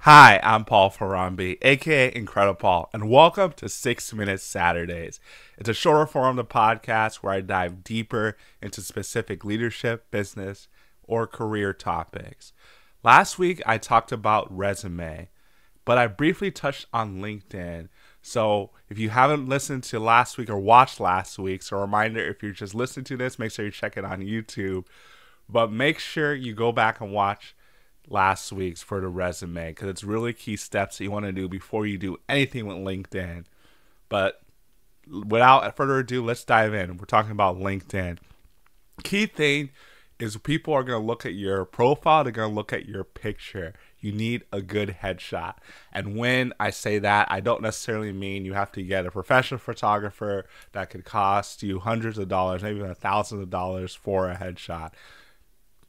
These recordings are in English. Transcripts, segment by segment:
Hi, I'm Paul Farambi, aka IncrediPaul, and welcome to 6 Minute Saturdays. It's a shorter form of the podcast where I dive deeper into specific leadership, business, or career topics. Last week, I talked about resume, but I briefly touched on LinkedIn. So if you haven't listened to last week or watched last week's, a reminder, if you're just listening to this, make sure you check it on YouTube. But make sure you go back and watch last week's for the resume, because it's really key steps that you want to do before you do anything with LinkedIn. But without further ado, let's dive in. We're talking about LinkedIn. Key thing is people are going to look at your profile. They're going to look at your picture. You need a good headshot. And when I say that, I don't necessarily mean you have to get a professional photographer that could cost you hundreds of dollars, maybe even thousands of dollars for a headshot.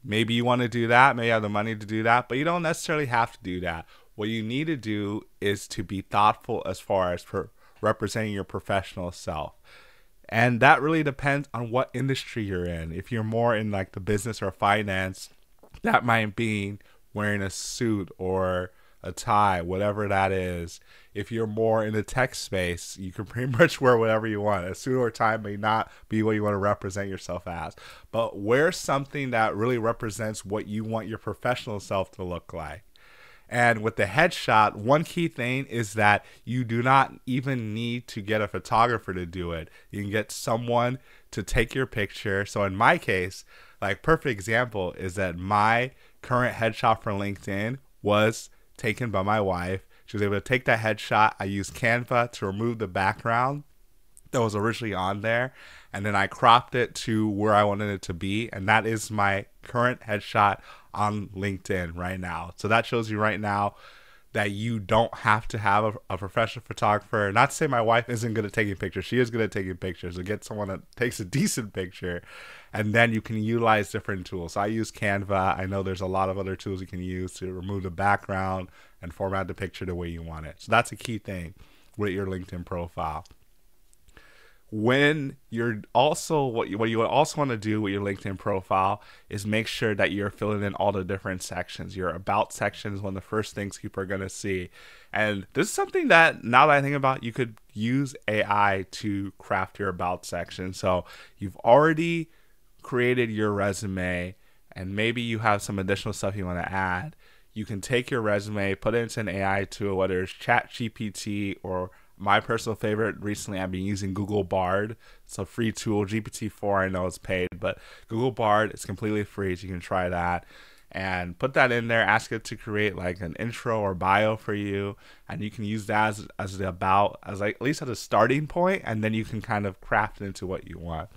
Maybe you want to do that. Maybe you have the money to do that, but you don't necessarily have to do that. What you need to do is to be thoughtful as far as representing your professional self. And that really depends on what industry you're in. If you're more in like the business or finance, that might be wearing a suit or a tie, whatever that is. If you're more in the tech space, you can pretty much wear whatever you want. A suit or tie may not be what you want to represent yourself as, but wear something that really represents what you want your professional self to look like. And with the headshot, one key thing is that you do not even need to get a photographer to do it. You can get someone to take your picture. So in my case, like perfect example is that my current headshot for LinkedIn was taken by my wife. She was able to take that headshot. I used Canva to remove the background that was originally on there, and then I cropped it to where I wanted it to be, and that is my current headshot on LinkedIn right now. So that shows you right now that you don't have to have a professional photographer. Not to say my wife isn't good at taking pictures. She is good at taking pictures. So get someone that takes a decent picture, and then you can utilize different tools. So I use Canva. I know there's a lot of other tools you can use to remove the background and format the picture the way you want it. So that's a key thing with your LinkedIn profile. When you're also, what you also want to do with your LinkedIn profile is make sure that you're filling in all the different sections. Your about section is one of the first things people are going to see. And this is something that, now that I think about, you could use AI to craft your about section. So you've already created your resume, and maybe you have some additional stuff you want to add. You can take your resume, put it into an AI tool, whether it's ChatGPT or my personal favorite, recently I've been using Google Bard. It's a free tool. GPT-4 I know is paid, but Google Bard is completely free, so you can try that. And put that in there, ask it to create like an intro or bio for you, and you can use that as the about, as like at least as a starting point, and then you can kind of craft it into what you want.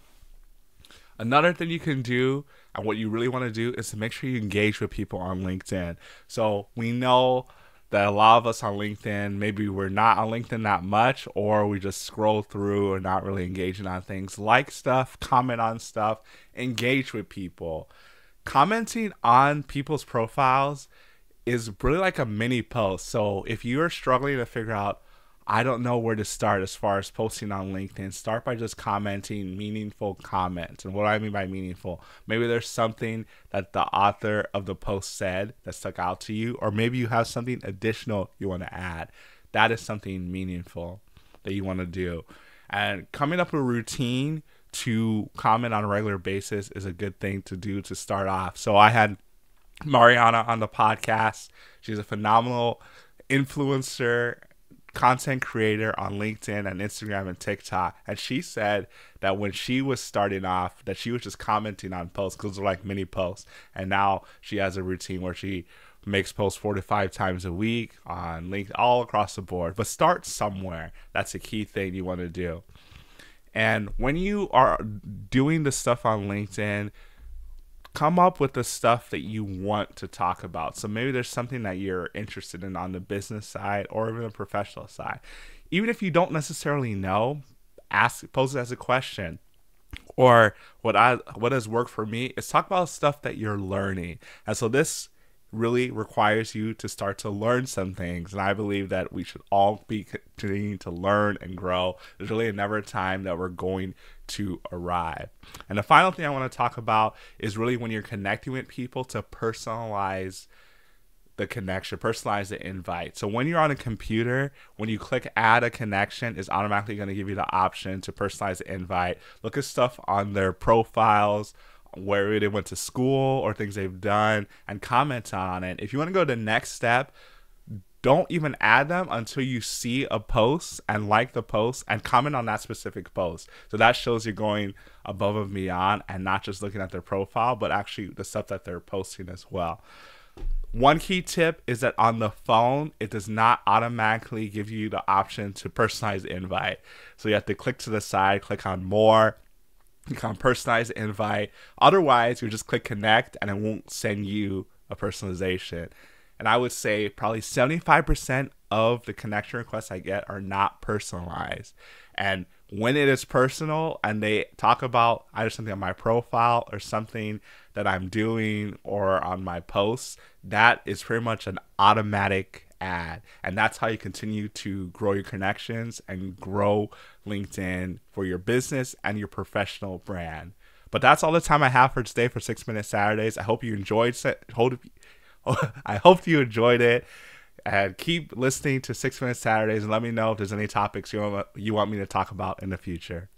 Another thing you can do, and what you really want to do, is to make sure you engage with people on LinkedIn. So we know that a lot of us on LinkedIn, maybe we're not on LinkedIn that much, or we just scroll through and not really engaging on things. Like stuff, comment on stuff, engage with people. Commenting on people's profiles is really like a mini post. So if you're struggling to figure out, I don't know where to start as far as posting on LinkedIn, start by just commenting meaningful comments. And what do I mean by meaningful? Maybe there's something that the author of the post said that stuck out to you, or maybe you have something additional you want to add. That is something meaningful that you want to do. And coming up with a routine to comment on a regular basis is a good thing to do to start off. So I had Mariana on the podcast. She's a phenomenal influencer, content creator on LinkedIn and Instagram and TikTok, and she said that when she was starting off, that she was just commenting on posts because they're like mini posts, and now she has a routine where she makes posts 4 to 5 times a week on LinkedIn, all across the board. But start somewhere. That's a key thing you want to do. And when you are doing the stuff on LinkedIn, come up with the stuff that you want to talk about. So maybe there's something that you're interested in on the business side or even the professional side. Even if you don't necessarily know, pose it as a question. Or what has worked for me is talk about stuff that you're learning. And so this really requires you to start to learn some things. And I believe that we should all be continuing to learn and grow. There's really never a time that we're going to arrive. And the final thing I want to talk about is really when you're connecting with people, to personalize the connection, personalize the invite. So when you're on a computer, when you click add a connection, it's automatically going to give you the option to personalize the invite. Look at stuff on their profiles, where they went to school or things they've done, and comment on it. If you want to go to the next step, don't even add them until you see a post and like the post and comment on that specific post. So that shows you're going above and beyond and not just looking at their profile, but actually the stuff that they're posting as well. One key tip is that on the phone, it does not automatically give you the option to personalize the invite. So you have to click to the side, click on more, click on personalize the invite. Otherwise, you just click connect and it won't send you a personalization. And I would say probably 75% of the connection requests I get are not personalized. And when it is personal and they talk about either something on my profile or something that I'm doing or on my posts, that is pretty much an automatic ad. And that's how you continue to grow your connections and grow LinkedIn for your business and your professional brand. But that's all the time I have for today for 6 Minute Saturdays. I hope you enjoyed I hope you enjoyed it. And keep listening to 6 Minute Saturdays and let me know if there's any topics you want me to talk about in the future.